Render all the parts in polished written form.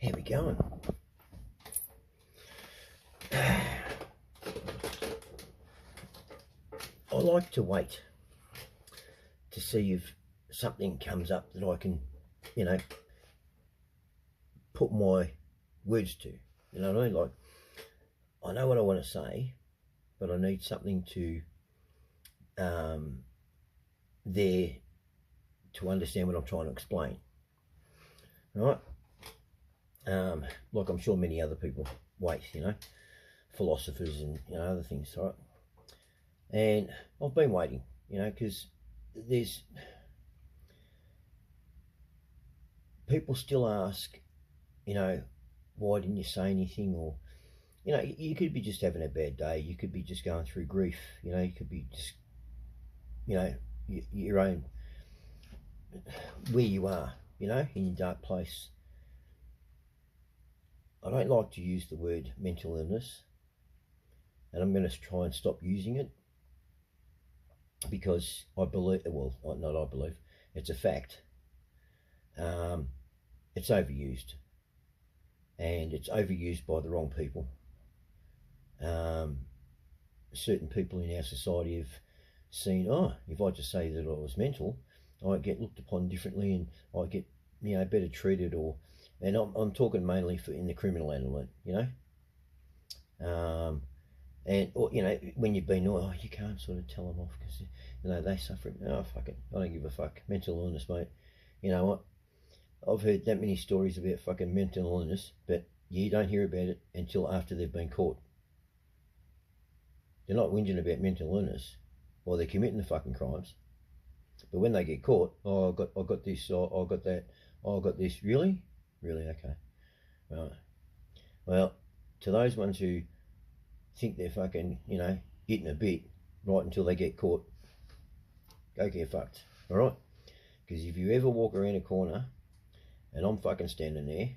How we going? I like to wait to see if something comes up that I can, put my words to. You know what I mean? Like, I know what I want to say, but I need something to there to understand what I'm trying to explain. Right? Like I'm sure many other people wait, philosophers and other things, right? And I've been waiting, because there's people still ask, why didn't you say anything? Or you could be just having a bad day, you could be just going through grief, you could be just your own, where you are, in your dark place. I don't like to use the word mental illness, and I'm going to try and stop using it, because I believe, well, not I believe, it's a fact. It's overused, and it's overused by the wrong people. Certain people in our society have seen, if I just say that I was mental, I get looked upon differently, and I get, better treated, and I'm talking mainly in the criminal element, and when you've been, you can't sort of tell them off because they suffer. Fuck it, I don't give a fuck. Mental illness, mate. You know what? I've heard that many stories about fucking mental illness, but you don't hear about it until after they've been caught. They're not whinging about mental illness, or they're committing the fucking crimes. But when they get caught, I got this, I got that, I got this. Really, okay. Right. Well, to those ones who think they're fucking, hitting a bit right until they get caught, go get fucked. All right? Because if you ever walk around a corner and I'm fucking standing there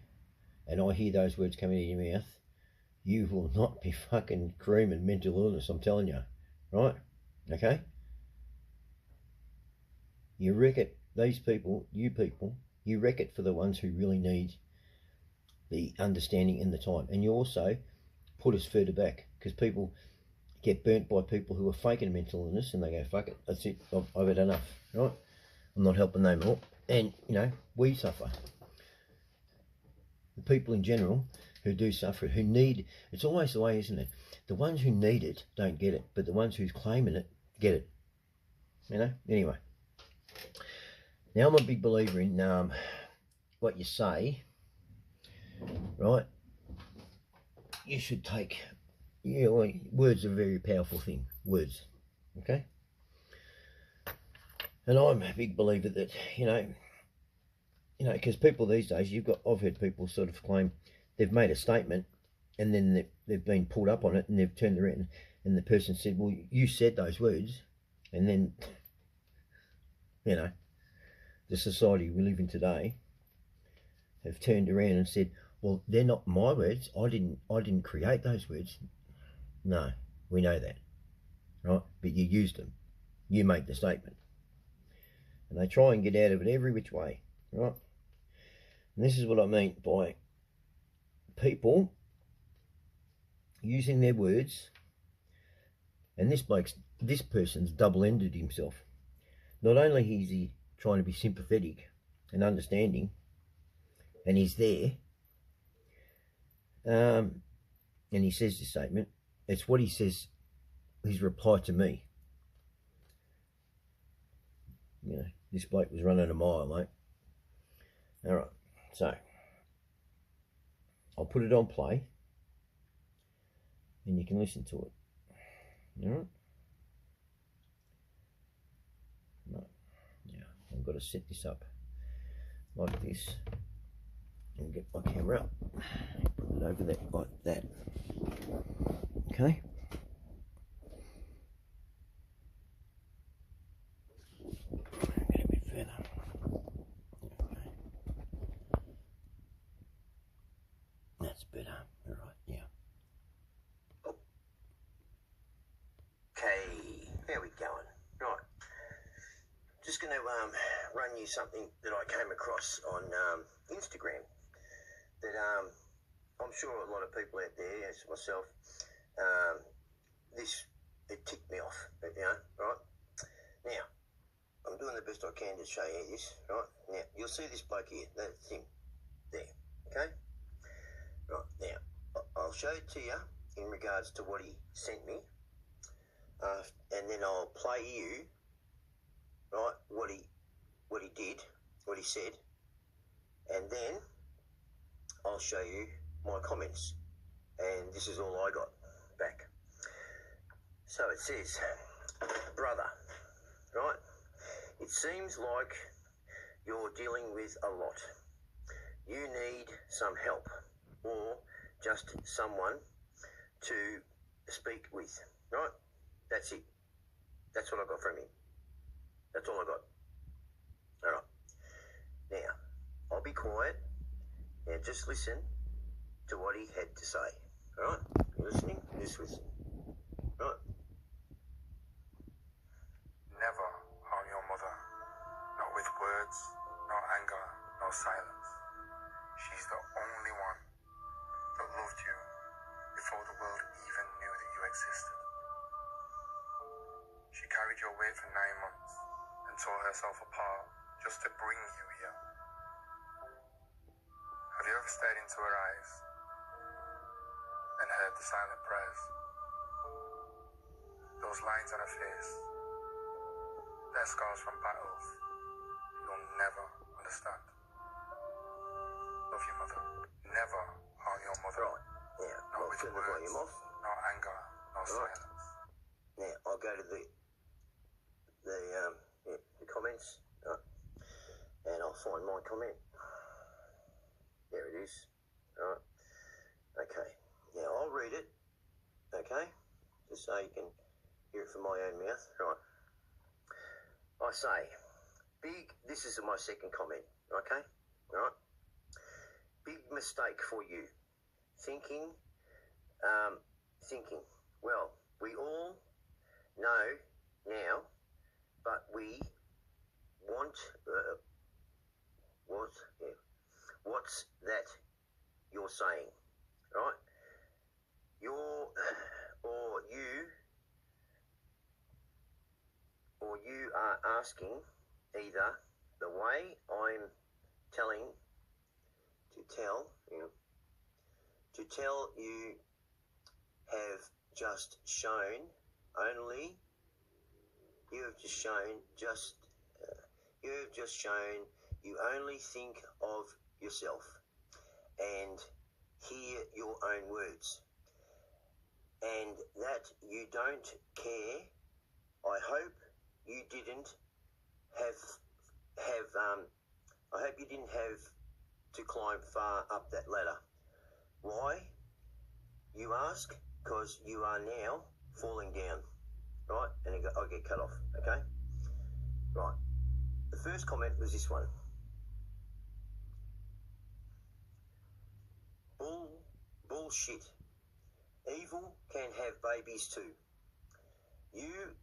and I hear those words coming out of your mouth, you will not be fucking creaming mental illness, I'm telling you. Right? Okay? You wreck it. These people, you wreck it for the ones who really need the understanding and the time. And you also put us further back, because people get burnt by people who are faking mental illness, and they go, fuck it, that's it, I've had enough, right? I'm not helping no more. And, we suffer. The people in general who do suffer, who need, it's always the way, isn't it? The ones who need it don't get it, but the ones who's claiming it get it. Anyway. Now I'm a big believer in what you say, right? You should take, words are a very powerful thing, words, okay? And I'm a big believer that, because people these days, I've heard people sort of claim they've made a statement, and then they've been pulled up on it, and they've turned around, and the person said, well, you said those words, and then, the society we live in today have turned around and said, well, they're not my words. I didn't create those words. No, we know that, right? But you used them. You made the statement. And they try and get out of it every which way, right? And this is what I mean by people using their words. And this person's double-ended himself. Not only is he trying to be sympathetic and understanding, and he's there, and he says this statement, it's what he says, his reply to me. This bloke was running a mile, mate. All right, so I'll put it on play, and you can listen to it. All right? No. Yeah, I've got to set this up like this and get my camera up. Put it over there like that. Okay. Get a bit further. Okay. That's better. All right. Yeah. Okay. How we going? Right. Just going to run you something that I came across on Instagram that I'm sure a lot of people out there, as myself, it ticked me off, you know, right? Now, I'm doing the best I can to show you this, right? Now, you'll see this bloke here, that's him, there, okay? Right, now, I'll show it to you in regards to what he sent me, and then I'll play you, right, what he did, what he said, and then I'll show you my comments, and this is all I got back. So it says, brother, right, it seems like you're dealing with a lot. You need some help or just someone to speak with, right? That's it. That's what I got from him. That's all I got. All right. Now, I'll be quiet. Now, just listen to what he had to say. All right? You listening? Just listen. Right? Never harm your mother. Not with words, no anger, no silence. She's the only one that loved you before the world even knew that you existed. She carried your weight for 9 months and tore herself apart just to bring you here. Have you ever stared into her eyes and heard the silent prayers? Those lines on her face, they're scars from battles you'll never understand. Love your mother. Never harm your mother. Right. Now, Not I'll with turn the words, volume off. no anger, no silence. Now, I'll go to the comments, right, and I'll find my comment. There it is. All right. Okay. Now, I'll read it, okay, just so you can hear it from my own mouth. Right. I say, this is my second comment, okay? All right. Big mistake for you. Thinking, well, we all know now, but we want, what's that you're saying, right? You are asking either the way I'm to tell you have just shown only, you have just shown you only think of yourself and hear your own words, and that you don't care. I hope you didn't have to climb far up that ladder. Why? You ask, because you are now falling down, right? And I get cut off, okay? Right. The first comment was this one. Bullshit. Evil can have babies too. You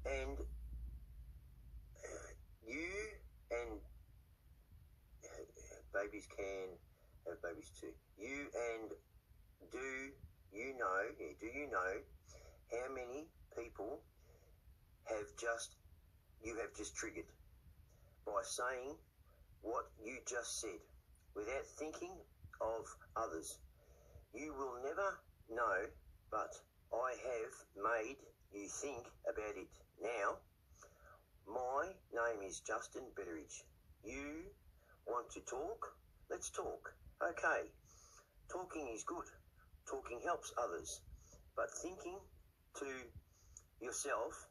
and babies can have babies too. Do you know how many people you have just triggered by saying what you just said without thinking of others? You will never know, but I have made you think about it now. My name is Justin Betteridge. You want to talk? Let's talk. Okay. Talking is good. Talking helps others. But thinking to yourself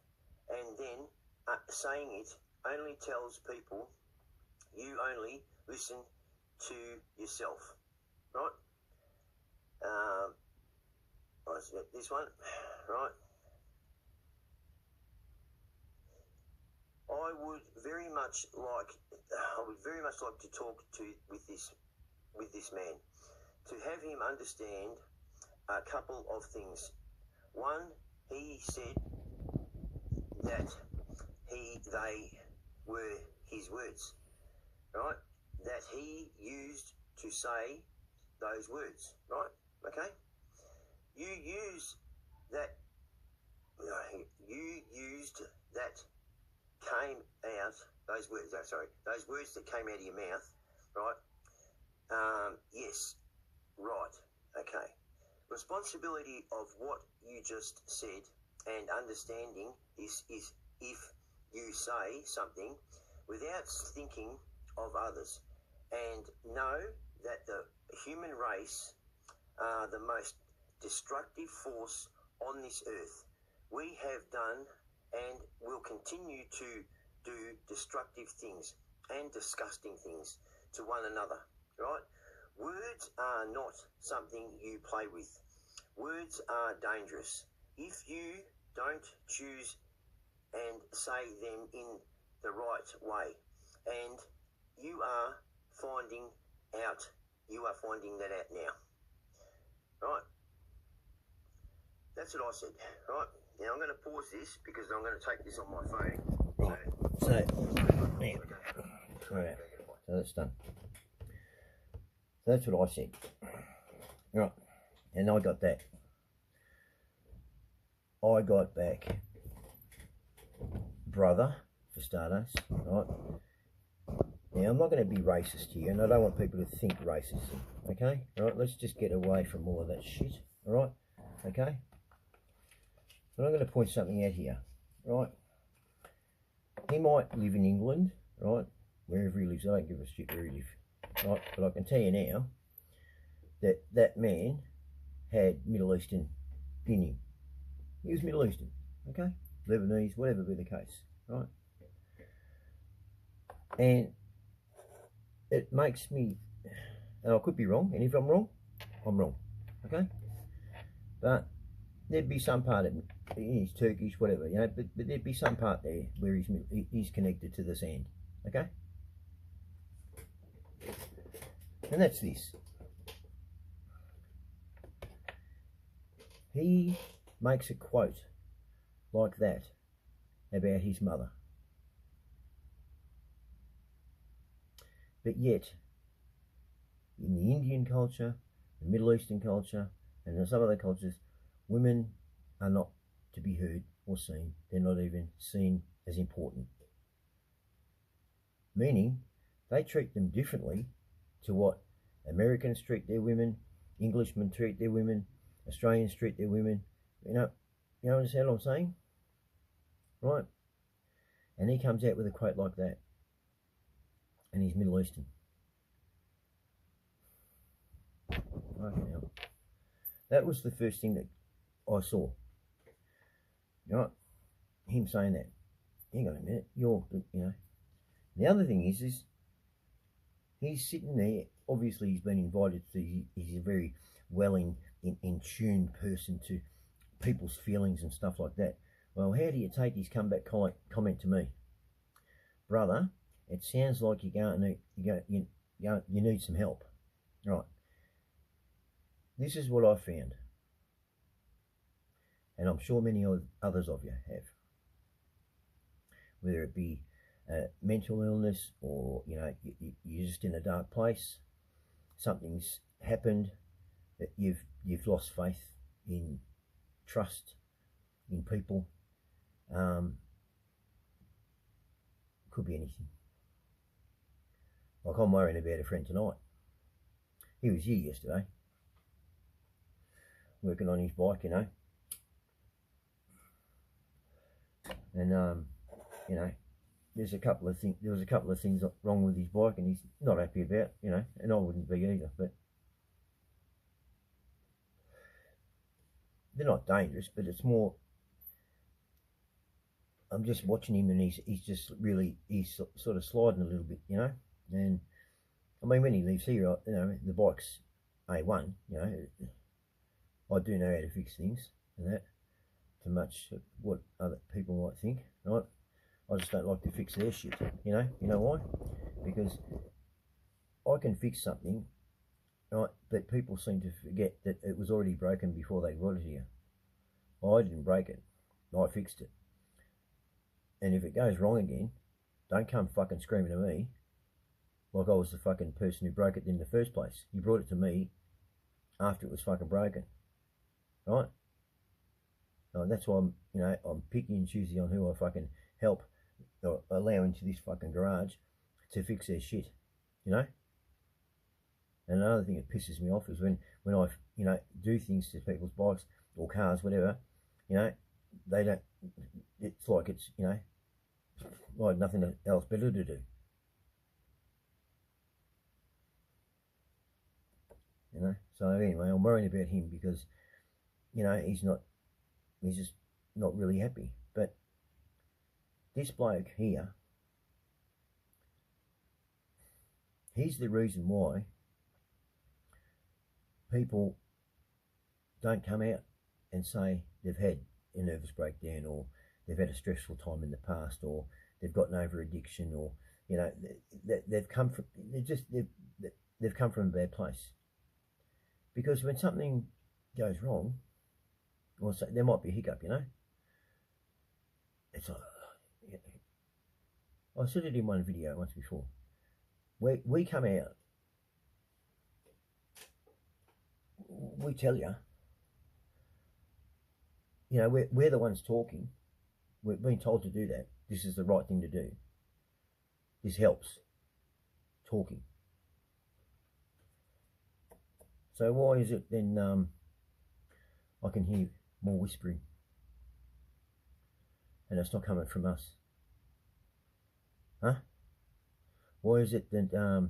and then saying it only tells people you only listen to yourself. Right? This one, right? I would very much like to talk with this man, to have him understand a couple of things. One, he said that they were his words, right? That he used to say those words, right? Okay? You use that, you used that came out, those words that came out of your mouth, right? Yes, right, okay. Responsibility of what you just said and understanding this is if you say something without thinking of others, and know that the human race are the most destructive force on this earth. We have done and will continue to do destructive things and disgusting things to one another, right? Words are not something you play with. Words are dangerous. If you don't choose and say them in the right way, and you are finding that out now, right? That's what I said, right? Now I'm going to pause this because I'm going to take this on my phone. Right. So, yeah. Right. So that's done. So that's what I said. Right. And I got that. I got back brother, for starters, right? Now, I'm not going to be racist here, and I don't want people to think racism, okay? All right, let's just get away from all of that shit, all right? Okay? But I'm going to point something out here, right? He might live in England, right? Wherever he lives, I don't give a shit where he lives, right? But I can tell you now that that man had Middle Eastern in him. He was Middle Eastern, okay? Lebanese, whatever be the case, right? And it makes me, and I could be wrong, and if I'm wrong, I'm wrong, okay? But there'd be some part of him, he's Turkish, whatever, you know, but there'd be some part there where he's connected to the sand, okay? And that's this. He makes a quote like that about his mother. But yet, in the Indian culture, the Middle Eastern culture, and in some other cultures, women are not to be heard or seen. They're not even seen as important. Meaning, they treat them differently to what Americans treat their women, Englishmen treat their women, Australians treat their women. You understand what I'm saying? Right? And he comes out with a quote like that. And he's Middle Eastern. Okay, now. That was the first thing that I saw. Right? Him saying that. Hang on a minute. The other thing is he's sitting there. Obviously, he's been invited to. He's a very well in tune person to people's feelings and stuff like that. Well, how do you take his comeback comment to me, brother? It sounds like you need some help, right? This is what I found, and I'm sure many others of you have. Whether it be mental illness, or you're just in a dark place, something's happened that you've lost faith in, trust in people. Could be anything. Like I'm worrying about a friend tonight. He was here yesterday, working on his bike, and there's a couple of things. There was a couple of things wrong with his bike, and he's not happy about, and I wouldn't be either. But they're not dangerous, but it's more. I'm just watching him, and he's just really sort of sliding a little bit, And I mean, when he leaves here, the bike's A1. I do know how to fix things and that. Too much what other people might think, right? I just don't like to fix their shit. You know why? Because I can fix something, right? But people seem to forget that it was already broken before they brought it here. I didn't break it. I fixed it. And if it goes wrong again, don't come fucking screaming at me like I was the fucking person who broke it in the first place. You brought it to me, after it was fucking broken, right? That's why I'm picky and choosy on who I fucking help or allow into this fucking garage to fix their shit, you know. And another thing that pisses me off is when I do things to people's bikes or cars, whatever, they don't. It's like it's like nothing else better to do. So anyway, I'm worrying about him because he's just not really happy. But this bloke here, he's the reason why people don't come out and say they've had a nervous breakdown, or they've had a stressful time in the past, or they've gotten over addiction, or they've come from a bad place. Because when something goes wrong, or so, there might be a hiccup, it's like, I said it in one video once before. We come out, we tell you, we're the ones talking. We're being told to do that. This is the right thing to do. This helps. Talking. So why is it then I can hear more whispering, and it's not coming from us? Huh? Why is it that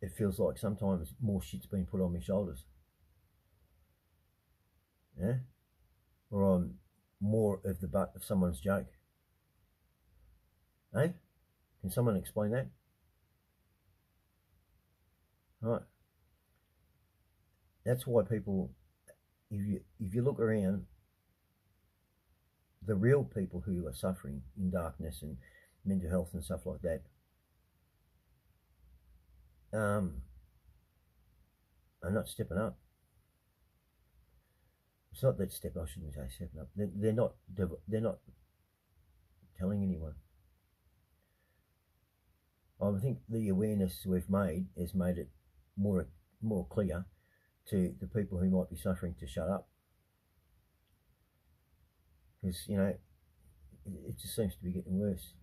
it feels like sometimes more shit's been put on my shoulders? Yeah? Or I'm more of the butt of someone's joke. Eh? Can someone explain that? Right. That's why people, if you look around, the real people who are suffering in darkness and mental health and stuff like that, are not stepping up. It's not that I shouldn't say stepping up. They're not telling anyone. I think the awareness we've made has made it more clear to the people who might be suffering to shut up, because it just seems to be getting worse.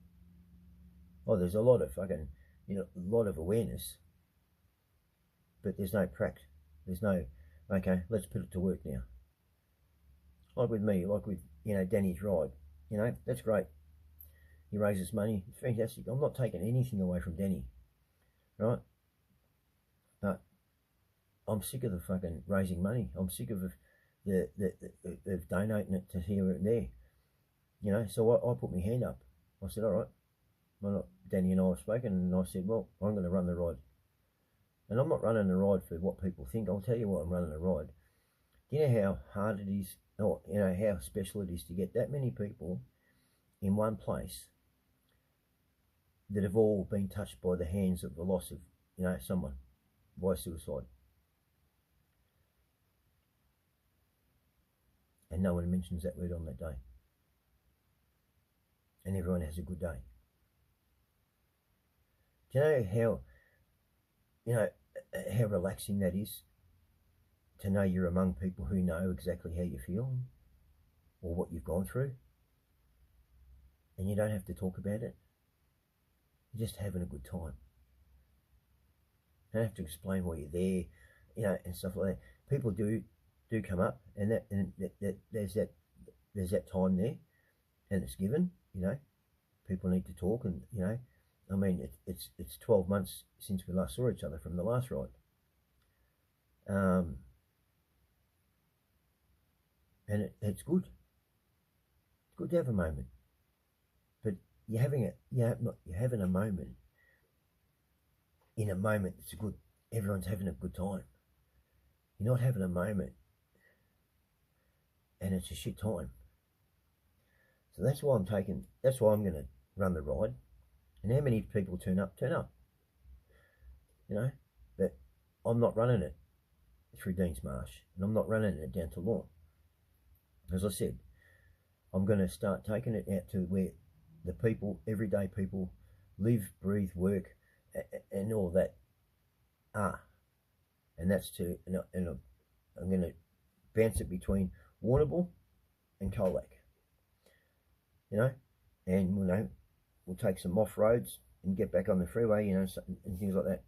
There's a lot of fucking a lot of awareness, but there's no pract. There's no, okay, let's put it to work now. Like with me, like with Danny's ride, that's great. He raises money, it's fantastic. I'm not taking anything away from Danny, right? But I'm sick of the fucking raising money. I'm sick of the donating it to here and there, So I put my hand up. I said, all right. Danny and I have spoken, and I said, well, I'm going to run the ride. And I'm not running the ride for what people think. I'll tell you what, I'm running the ride. Do you know how hard it is, or how special it is to get that many people in one place that have all been touched by the hands of the loss of, someone by suicide? And no one mentions that word on that day. And everyone has a good day. Do you know how relaxing that is? To know you're among people who know exactly how you feel or what you've gone through. And you don't have to talk about it. You're just having a good time. You don't have to explain why you're there, and stuff like that. People do come up, and there's that time there, and it's given. People need to talk, and I mean, it's 12 months since we last saw each other from the last ride. And it's good. It's good to have a moment, but you're having a moment. In a moment, it's good. Everyone's having a good time. You're not having a moment, and it's a shit time. So that's why I'm going to run the ride. And how many people turn up? Turn up. But I'm not running it through Deans Marsh, and I'm not running it down to Lawn. As I said, I'm going to start taking it out to where the people, everyday people, live, breathe, work, and all that and that's to, and I'm going to bounce it between Warrnambool and Colac, you know, and we'll take some off roads and get back on the freeway, you know, and things like that,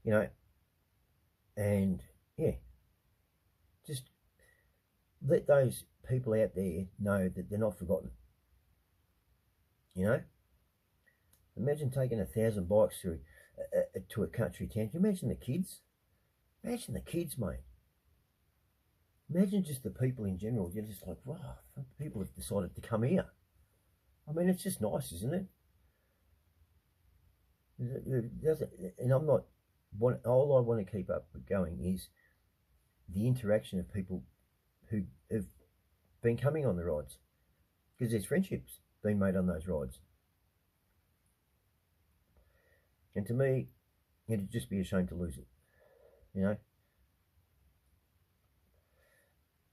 you know, and yeah, just let those people out there know that they're not forgotten, you know. Imagine taking 1,000 bikes through to a country town. Can you imagine the kids? Imagine the kids, mate. Imagine just the people in general. You're just like, wow, people have decided to come here. I mean, it's just nice, isn't it? And I'm not, all I want to keep up going is the interaction of people who have been coming on the rides, because there's friendships being made on those rides. And to me, it'd just be a shame to lose it, you know.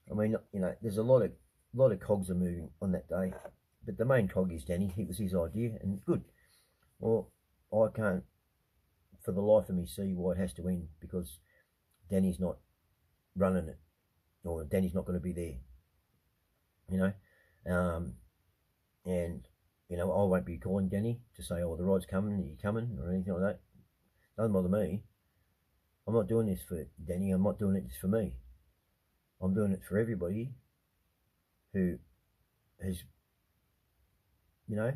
I mean, you know, there's a lot of cogs are moving on that day, but the main cog is Danny. It was his idea, and good. Well, I can't, for the life of me, see why it has to end, because Danny's not running it, or Danny's not going to be there, you know. And you know, I won't be calling Danny to say, oh, the ride's coming, are you coming, or anything like that. Doesn't bother me. I'm not doing this for Danny. I'm not doing it just for me. I'm doing it for everybody who has, you know,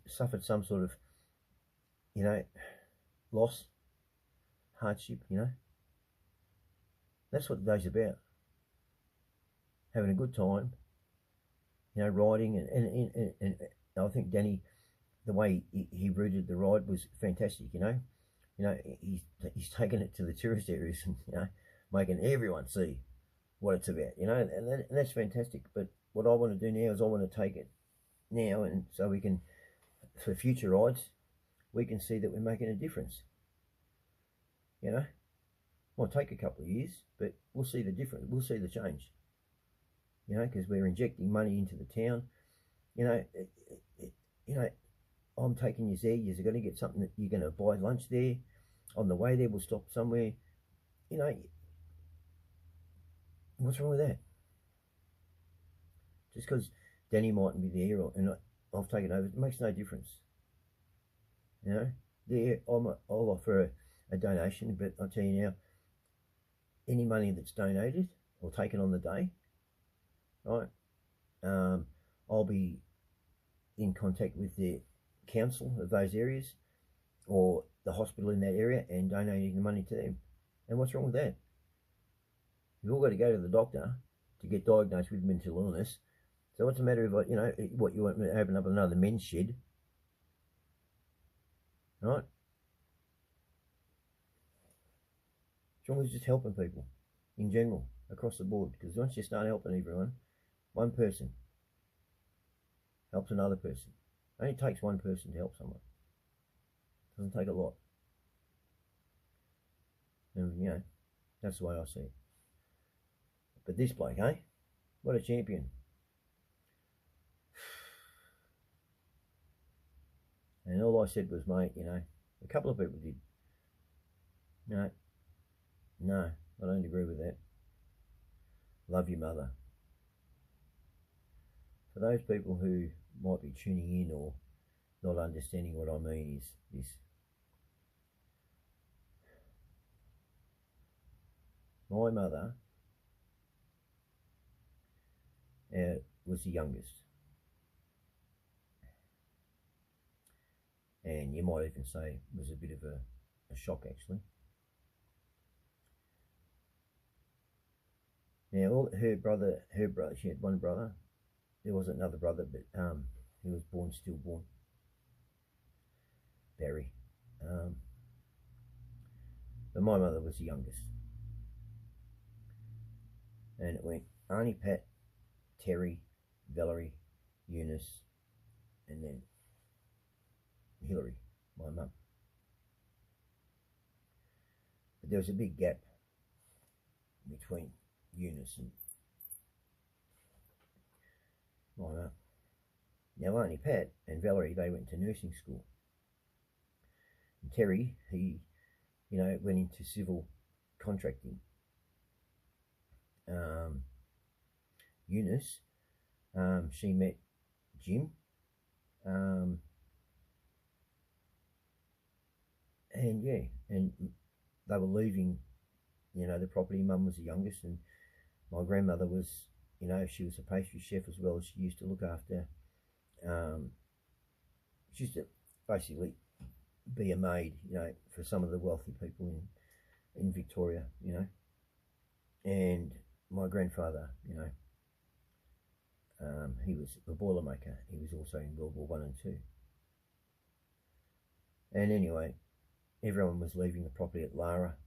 suffered some sort of, you know, loss, hardship, you know. That's what the day's about. Having a good time, you know, riding, and I think Danny, the way he routed the ride was fantastic, you know. You know, he's taken it to the tourist areas and, you know, making everyone see what it's about, you know, and that's fantastic. But what I want to do now is I want to take it now, and so we can, for future rides, we can see that we're making a difference, you know. Might take a couple of years, but we'll see the difference. We'll see the change, you know, because we're injecting money into the town. You know, you know, I'm taking you there. You're going to get something that you're going to buy lunch there. On the way there, we'll stop somewhere. You know, what's wrong with that? Just because Danny mightn't be there, and I've taken over, it makes no difference. You know, there I'll offer a donation, but I'll tell you now, any money that's donated or taken on the day, right? I'll be in contact with the council of those areas or the hospital in that area and donating the money to them. And what's wrong with that? We've all got to go to the doctor to get diagnosed with mental illness. So what's the matter if, you know, what, you want me to open up another men's shed? Right? What's wrong with just helping people in general, across the board? Because once you start helping everyone, one person helps another person. It only takes one person to help someone. It doesn't take a lot. And, you know, that's the way I see it. But this bloke, eh? What a champion. And all I said was, mate, you know, a couple of people did. No, I don't agree with that. Love your mother. For those people who might be tuning in or not understanding what I mean is this. My mother was the youngest. And you might even say it was a bit of a shock, actually. Now, her brother, she had one brother. There was another brother, but he was stillborn. Barry. But my mother was the youngest. And it went Auntie Pat, Terry, Valerie, Eunice, and then Hillary, my mum. But there was a big gap between Eunice and my mum. Now Auntie Pat and Valerie, they went to nursing school. And Terry, he went into civil contracting. Eunice, she met Jim, and yeah, and they were leaving, the property. Mum was the youngest, and my grandmother was, she was a pastry chef as well. She used to look after, she used to basically be a maid, for some of the wealthy people in Victoria, and my grandfather, he was a boilermaker. He was also in World War I and II. And anyway, everyone was leaving the property at Lara,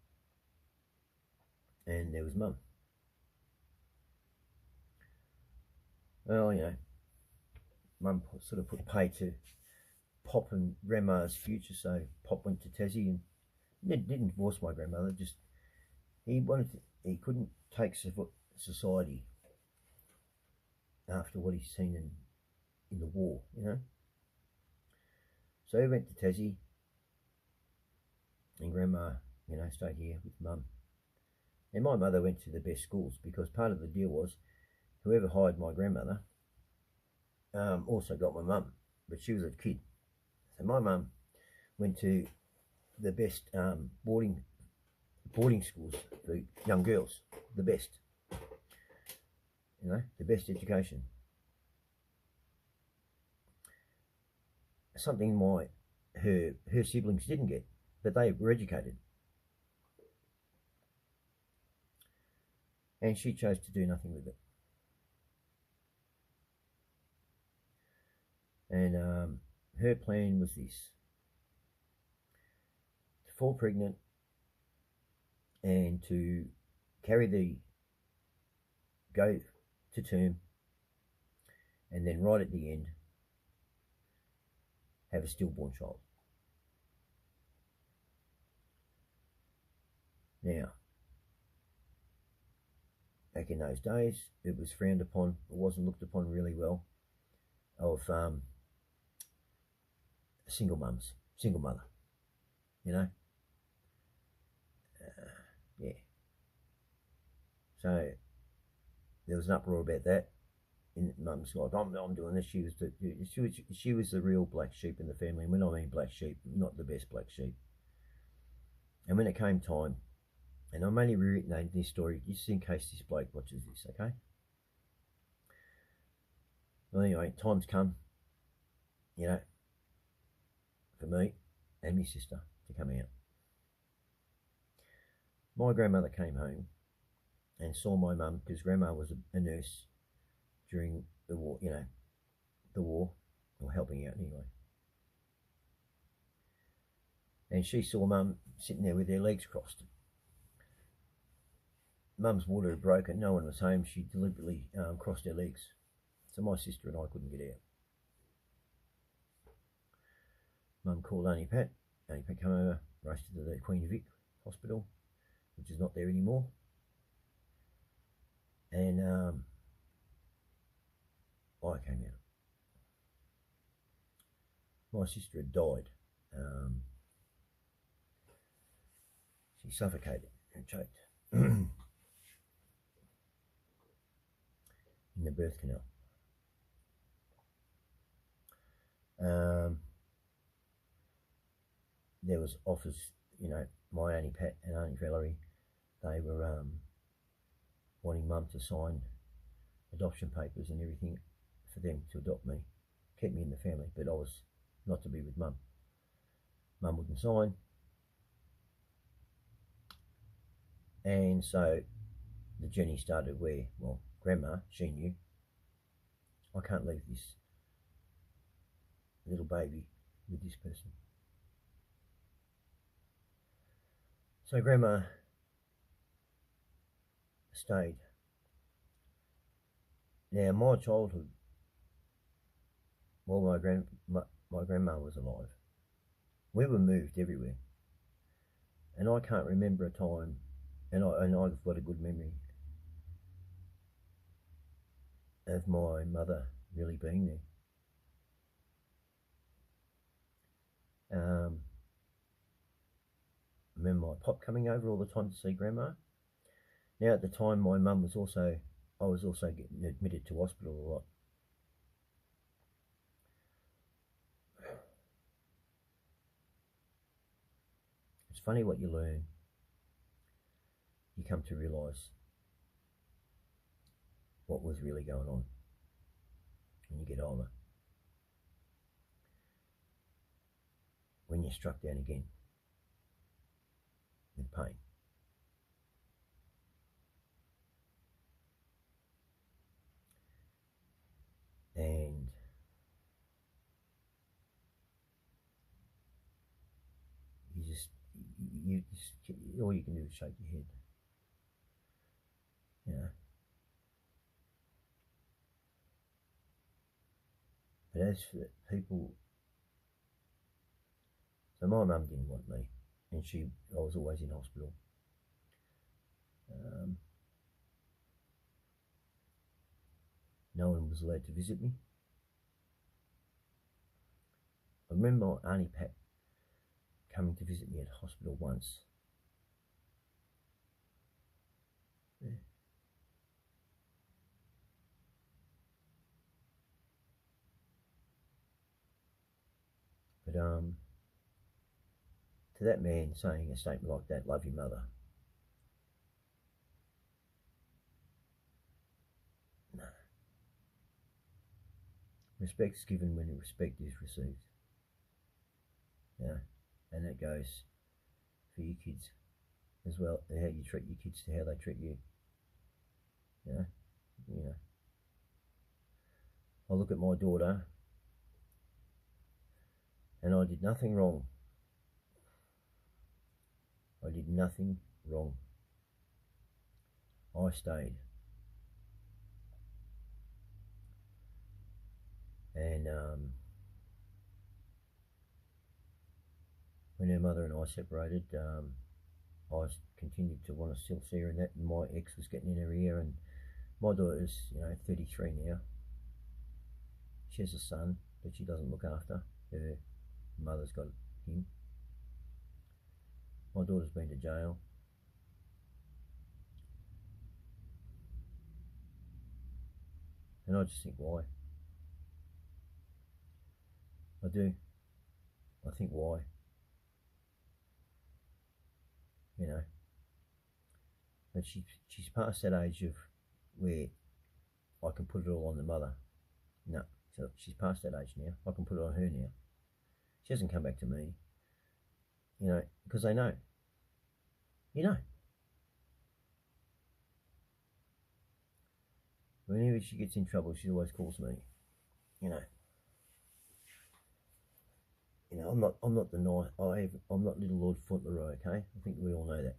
and there was Mum. Well, Mum sort of put pay to Pop and Grandma's future, so Pop went to Tassie and didn't divorce my grandmother. Just he couldn't take society after what he's seen in the war, So he went to Tassie, and Grandma, stayed here with Mum. And my mother went to the best schools, because part of the deal was whoever hired my grandmother also got my mum, but she was a kid. So my mum went to the best boarding schools for young girls, the best. The best education. Something her siblings didn't get, but they were educated. And she chose to do nothing with it. And her plan was this: to fall pregnant and to go to term, and then right at the end have a stillborn child. Now, back in those days, it was frowned upon. It wasn't looked upon really well of single mother, yeah. So there was an uproar about that. And Mum's like, I'm doing this. She was the real black sheep in the family. And when I mean black sheep, not the best black sheep. And when it came time, and I'm only rewritten this story just in case this bloke watches this, okay? Well, anyway, time's come, for me and my sister to come out. My grandmother came home and saw my mum, because Grandma was a nurse during the war, the war, or helping out anyway. And she saw Mum sitting there with her legs crossed. Mum's water had broken, no one was home. She deliberately crossed her legs, so my sister and I couldn't get out. Mum called Auntie Pat. Auntie Pat came over, raced to the Queen Vic hospital, which is not there anymore. And I came out. My sister had died. She suffocated and choked in the birth canal. There was offers, my Auntie Pat and Auntie Valerie, they were wanting Mum to sign adoption papers and everything for them to adopt me, keep me in the family, but I was not to be with Mum. Mum wouldn't sign. And so the journey started where, well, Grandma, she knew, I can't leave this little baby with this person. So Grandma stayed. Now, my childhood, while my grandma was alive, we were moved everywhere, and I can't remember a time, and I've got a good memory of my mother really being there. remember my pop coming over all the time to see grandma. Now at the time my mum was also, I was also getting admitted to hospital a lot. It's funny what you learn. You come to realise what was really going on when you get older. When you're struck down again with pain. And you just, all you can do is shake your head. You know. But as for people, so my mum didn't want me, and I was always in hospital. No one was allowed to visit me. I remember my Auntie Pat coming to visit me at hospital once. Yeah. But to that man saying a statement like that, love your mother. No. Respect is given when respect is received. Yeah. And that goes for your kids as well, and how you treat your kids to how they treat you. You know. I look at my daughter and I did nothing wrong. I did nothing wrong. I stayed. And when her mother and I separated, I continued to want to still see her, and that, and my ex was getting in her ear, and my daughter's 33 now. She has a son that she doesn't look after. Her mother's got him. My daughter's been to jail. And I just think, why? I do. I think, why? But she's past that age of where I can put it all on the mother. No, so she's past that age now. I can put it on her now. She hasn't come back to me, because they know. Whenever she gets in trouble, she always calls me. I'm not the nice. I'm not little Lord Fauntleroy. Okay, I think we all know that.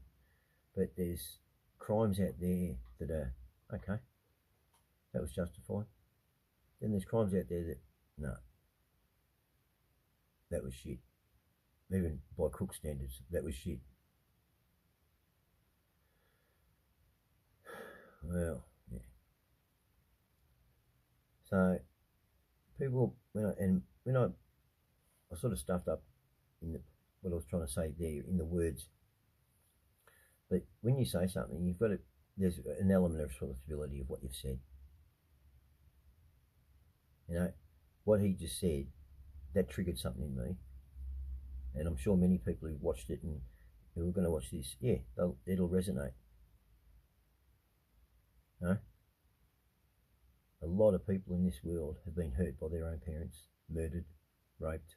But there's crimes out there that are okay. That was justified. Then there's crimes out there that no. That was shit. Even by Cook standards, that was shit. Well, yeah. So people, when I sort of stuffed up in what I was trying to say there in the words. But when you say something, there's an element of responsibility of what you've said. What he just said, that triggered something in me. And I'm sure many people who watched it and who are going to watch this, yeah, it'll resonate. A lot of people in this world have been hurt by their own parents, murdered, raped,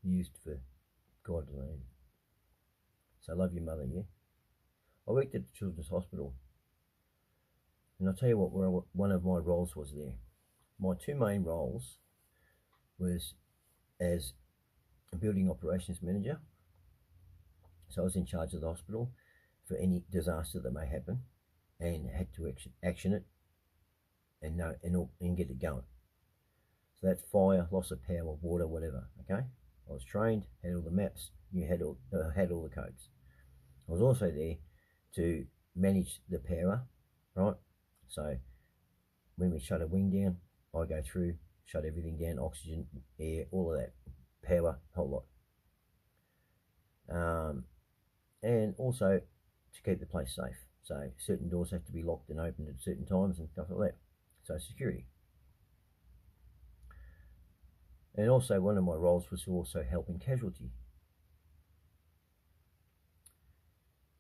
used for God alone. So love your mother, yeah? I worked at the Children's Hospital, and I'll tell you what one of my roles was there. My two main roles was as a building operations manager. So I was in charge of the hospital for any disaster that may happen, and had to action it and get it going. So that's fire, loss of power, water, whatever. Okay, I was trained, had all the maps, had all the codes. I was also there to manage the power, right? So when we shut a wing down, I go through, shut everything down, oxygen, air, all of that, power, whole lot. and also to keep the place safe. So certain doors have to be locked and opened at certain times and stuff like that. So security. And also one of my roles was to also help in casualty.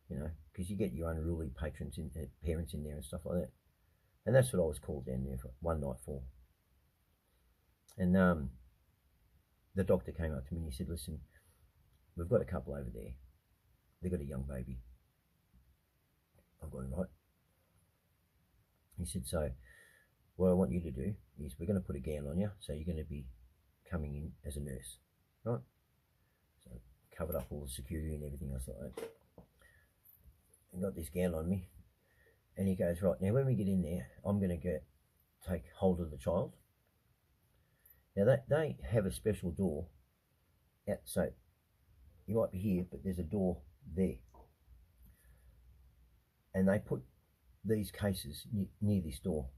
You know, because you get your unruly patrons in parents in there and stuff like that. And that's what I was called down there for one night for. And the doctor came up to me and he said, listen, we've got a couple over there. They've got a young baby. I've got him right. He said, so what I want you to do is we're going to put a gown on you, so you're going to be coming in as a nurse, right? So covered up all the security and everything else like that. And got this gown on me. And he goes, right, now when we get in there, I'm going to take hold of the child. Now they have a special door. So you might be here, but there's a door there. And they put these cases near this door.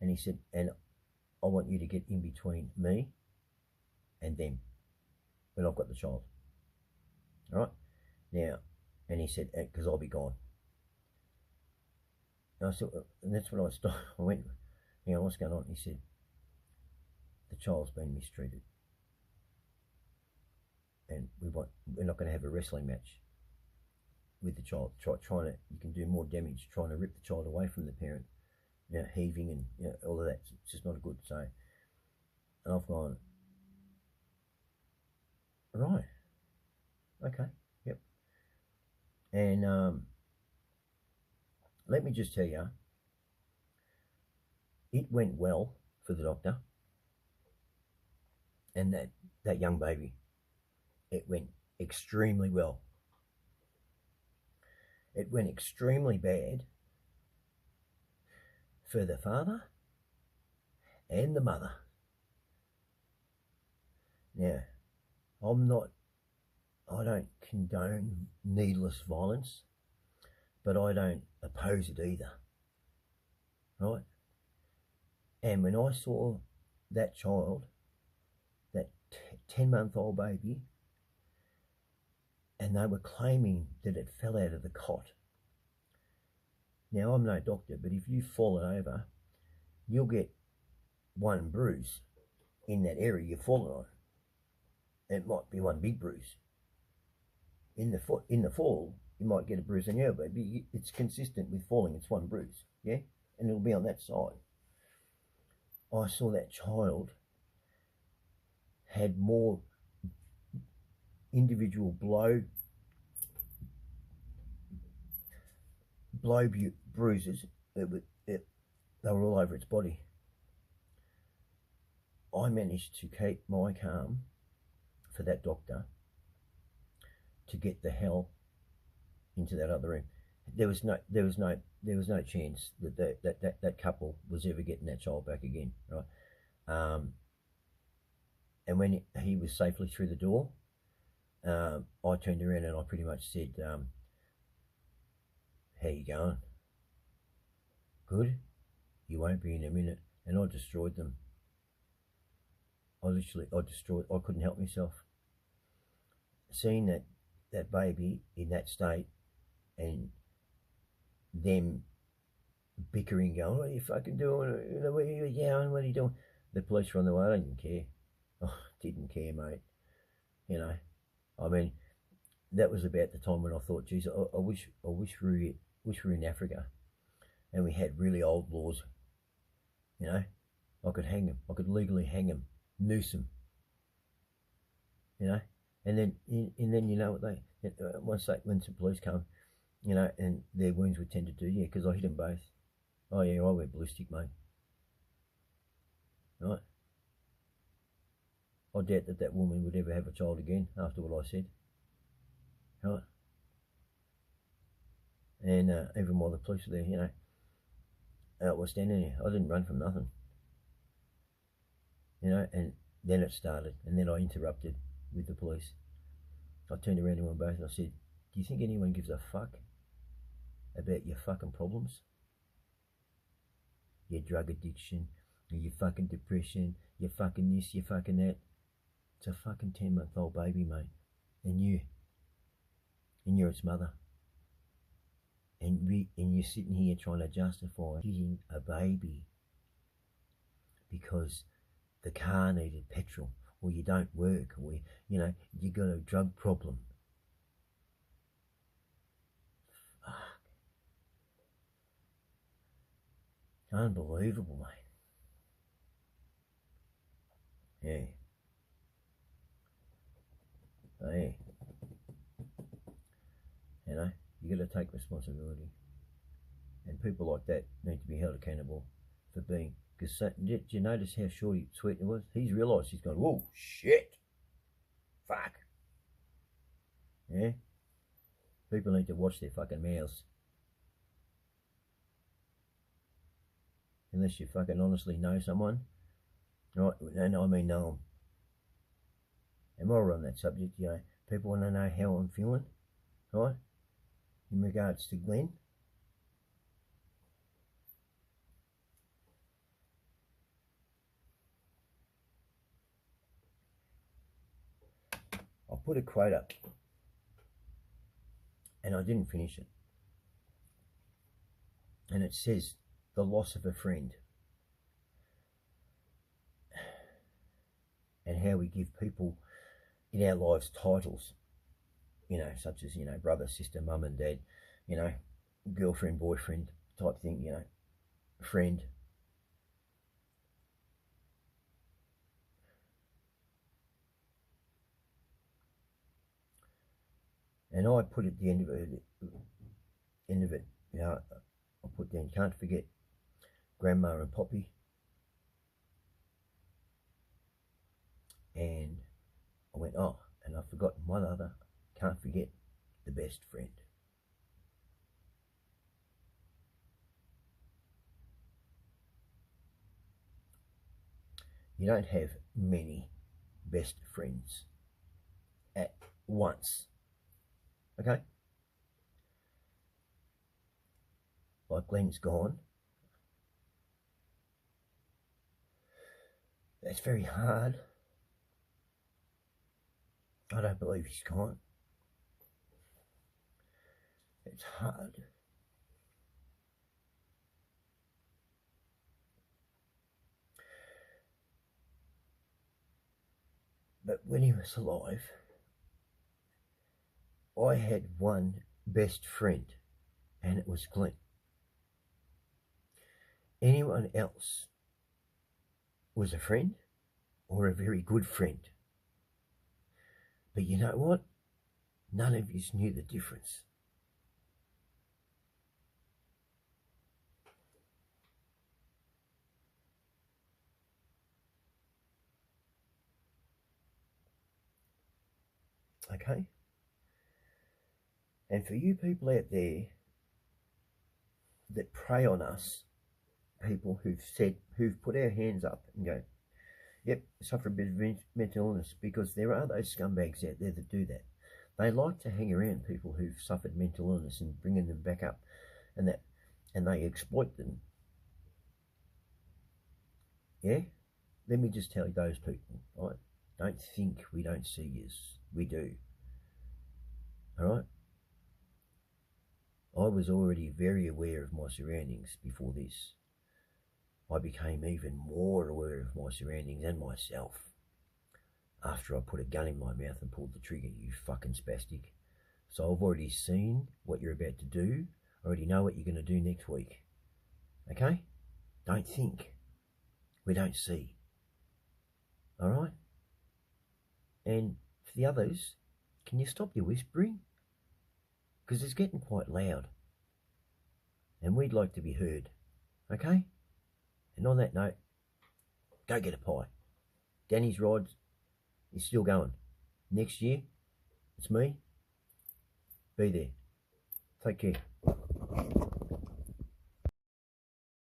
And he said, and I want you to get in between me and them when I've got the child. All right? Now, and he said, because I'll be gone. And I said, and that's when I stopped. I went, you know, what's going on? He said, the child's been mistreated. And we're not going to have a wrestling match with the child. You can do more damage trying to rip the child away from the parent. You know, heaving and, you know, all of that. It's just not good. So, and I've gone, right, okay, yep. And let me just tell you, it went well for the doctor and that young baby. It went extremely well. It went extremely bad for the father and the mother. Now, I don't condone needless violence, but I don't oppose it either, right? And when I saw that child, that 10-month-old baby, and they were claiming that it fell out of the cot. Now, I'm no doctor, but if you've fallen over, you'll get one bruise in that area you've fallen on. It might be one big bruise. In the fall, you might get a bruise on your elbow, but it's consistent with falling. It's one bruise, yeah? And it'll be on that side. I saw that child had more individual blow bruises. They were all over its body. I managed to keep my calm for that doctor to get the hell into that other room. There was no chance that couple was ever getting that child back again, right? And when he was safely through the door, I turned around and I pretty much said, how you going? Good? You won't be in a minute. And I destroyed them. I couldn't help myself. Seeing that baby in that state and them bickering, going, what are you fucking doing? You know, what are you yelling? What are you doing? The police were on the way. I didn't care. Oh, didn't care, mate. You know, I mean, that was about the time when I thought, geez, I wish we were in Africa and we had really old laws. You know, I could hang them. I could legally hang them, noose them. You know, and then you know what when some police come, you know, and their wounds were tended to, yeah, because I hit them both. Oh yeah, I went ballistic, mate. Right. I doubt that woman would ever have a child again after what I said. Right. And even while the police were there, you know, I was standing there. I didn't run from nothing. You know, and then it started, and then I interrupted with the police. I turned around to them both and I said, do you think anyone gives a fuck about your fucking problems? Your drug addiction, your fucking depression, your fucking this, your fucking that. It's a fucking 10-month-old baby, mate. And you. and you're its mother. And you're sitting here trying to justify hitting a baby because the car needed petrol, or you don't work, or you got a drug problem. Fuck. Unbelievable, mate. Yeah. Oh, yeah. You got to take responsibility, and people like that need to be held accountable for being. Because did you notice how sweet it was? He's realised, he's gone, whoa, shit, fuck. Yeah. People need to watch their fucking mouths. Unless you fucking honestly know someone, right? And I mean know them. And while we're on that subject, people want to know how I'm feeling, right? In regards to Glenn. I put a quote up and I didn't finish it. And it says, the loss of a friend. And how we give people in our lives titles, such as, brother, sister, mum and dad, girlfriend, boyfriend type thing, friend. And I put at the end of it, I put down, can't forget Grandma and Poppy. And I went, oh, and I've forgotten one other, can't forget the best friend. You don't have many best friends at once. Okay? Like Glenn's gone. That's very hard. I don't believe he's gone. It's hard. But when he was alive, I had one best friend, and it was Glenn. Anyone else was a friend or a very good friend. But you know what? None of you knew the difference. Okay? And for you people out there that prey on us, people who've put our hands up and go, yep, suffer a bit of mental illness, because there are those scumbags out there that do that. They like to hang around people who've suffered mental illness and bringing them back up, and they exploit them. Yeah? Let me just tell you, those people, right? Don't think we don't see yous. We do. Alright? I was already very aware of my surroundings before this. I became even more aware of my surroundings and myself after I put a gun in my mouth and pulled the trigger, you fucking spastic. So I've already seen what you're about to do. I already know what you're going to do next week. Okay? Don't think. We don't see. Alright? And for the others, can you stop your whispering? Because it's getting quite loud. And we'd like to be heard. Okay? And on that note, go get a pie. Danny's Ride is still going. Next year, it's me. Be there. Take care.